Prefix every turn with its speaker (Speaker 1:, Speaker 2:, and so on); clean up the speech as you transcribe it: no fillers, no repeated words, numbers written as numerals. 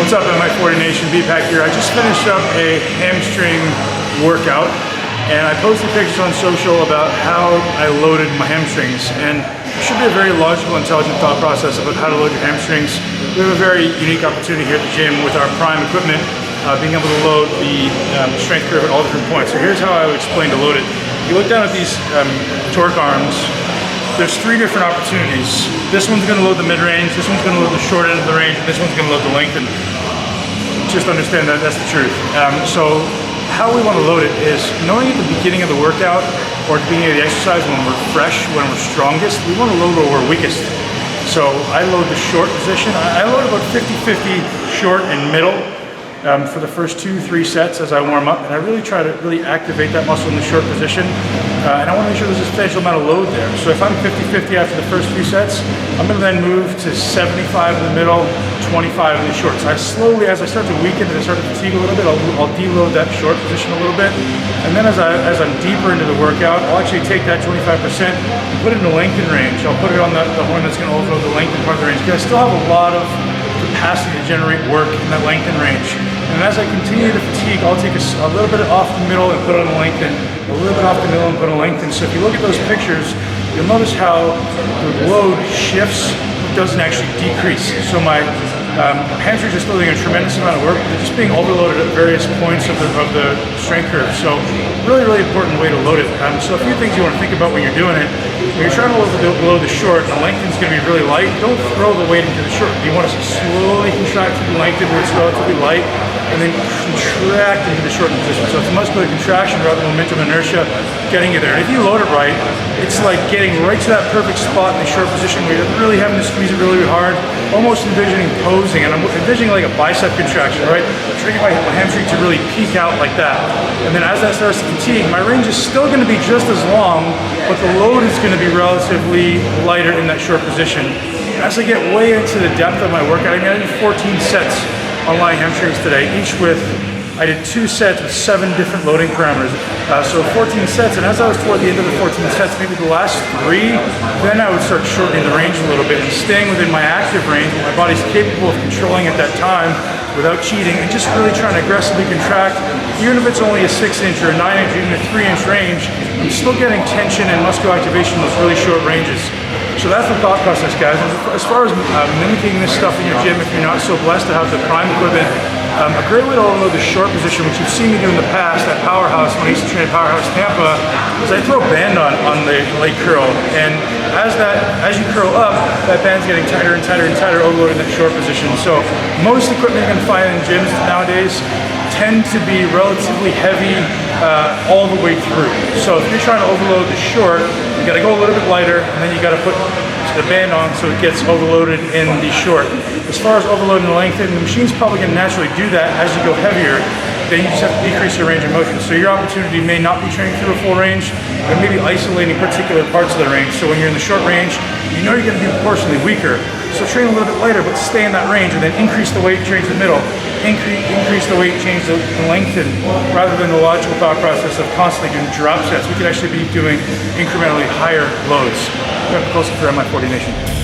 Speaker 1: What's up, Mi40 Nation? B-Pack here. I just finished up a hamstring workout and I posted pictures on social about how I loaded my hamstrings, and it should be a very logical, intelligent thought process about how to load your hamstrings. We have a very unique opportunity here at the gym with our prime equipment, being able to load the strength curve at all different points. So here's how I would explain to load it. If you look down at these torque arms, there's three different opportunities. This one's gonna load the mid-range, this one's gonna load the short end of the range, and this one's gonna load the length. And just understand that that's the truth. So how we wanna load it is knowing at the beginning of the workout or at the beginning of the exercise when we're fresh, when we're strongest, we wanna load where we're weakest. So I load the short position. I load about 50-50 short and middle for the first 2-3 sets as I warm up, and I really try to activate that muscle in the short position, and I want to make sure there's a substantial amount of load there. So if I'm 50-50 after the first 3 sets, I'm going to then move to 75 in the middle, 25 in the short. So I slowly, as I start to weaken and I start to fatigue a little bit, I'll deload that short position a little bit, and then as I'm deeper into the workout, I'll actually take that 25% and put it in the lengthen range. I'll put it on the horn that's going to overload the lengthen part of the range, because I still have a lot of capacity to generate work in that lengthen range. And as I continue to fatigue, I'll take a little bit off the middle and put it on the lengthen, a little bit off the middle and put it on the lengthen. So if you look at those pictures, you'll notice how the load shifts, but doesn't actually decrease. So my hamstrings are still doing a tremendous amount of work, but they're just being overloaded at various points of the strength curve. So really important way to load it. So a few things you want to think about when you're doing it. When you're trying to load below the short, and the lengthen's going to be really light, don't throw the weight into the short. You want to slowly contract to the lengthen where it's relatively light, and then contract into the shortened position. So it's a muscular contraction rather than momentum inertia getting you there. And if you load it right, it's like getting right to that perfect spot in the short position where you're really having to squeeze it really hard, almost envisioning posing. And I'm envisioning like a bicep contraction, right? I'm training my hamstring to really peek out like that. And then as that starts to fatigue, my range is still going to be just as long, but the load is going to be relatively lighter in that short position. As I get way into the depth of my workout, I did 14 sets on my hamstrings today, each with, I did 2 sets with 7 different loading parameters. So 14 sets, and as I was toward the end of the 14 sets, maybe the last 3, then I would start shortening the range a little bit and staying within my active range, what my body's capable of controlling at that time without cheating, and just really trying to aggressively contract. Even if it's only a 6-inch or a 9-inch, even a 3-inch range, I'm still getting tension and muscular activation in those really short ranges. So that's the thought process, guys. As far as mimicking this stuff in your gym, if you're not so blessed to have the prime equipment, a great way to load the short position, which you've seen me do in the past at Powerhouse, when I used to train at Powerhouse Tampa, is I throw a band on the leg curl, and as you curl up, that band's getting tighter and tighter and tighter, overloading that short position. So most equipment you can find in gyms nowadays tend to be relatively heavy all the way through. So if you're trying to overload the short, you got to go a little bit lighter, and then you got to put the band on so it gets overloaded in the short. As far as overloading the lengthen, the machine's probably going to naturally do that as you go heavier. Then you just have to decrease your range of motion. So your opportunity may not be training through a full range, but maybe isolating particular parts of the range. So when you're in the short range, you know you're going to be proportionally weaker. So train a little bit lighter, but stay in that range, and then increase the weight, change the middle. Increase the weight, change the lengthen, rather than the logical thought process of constantly doing drop sets. We could actually be doing incrementally higher loads. Ben Pakulski for Mi40 Nation.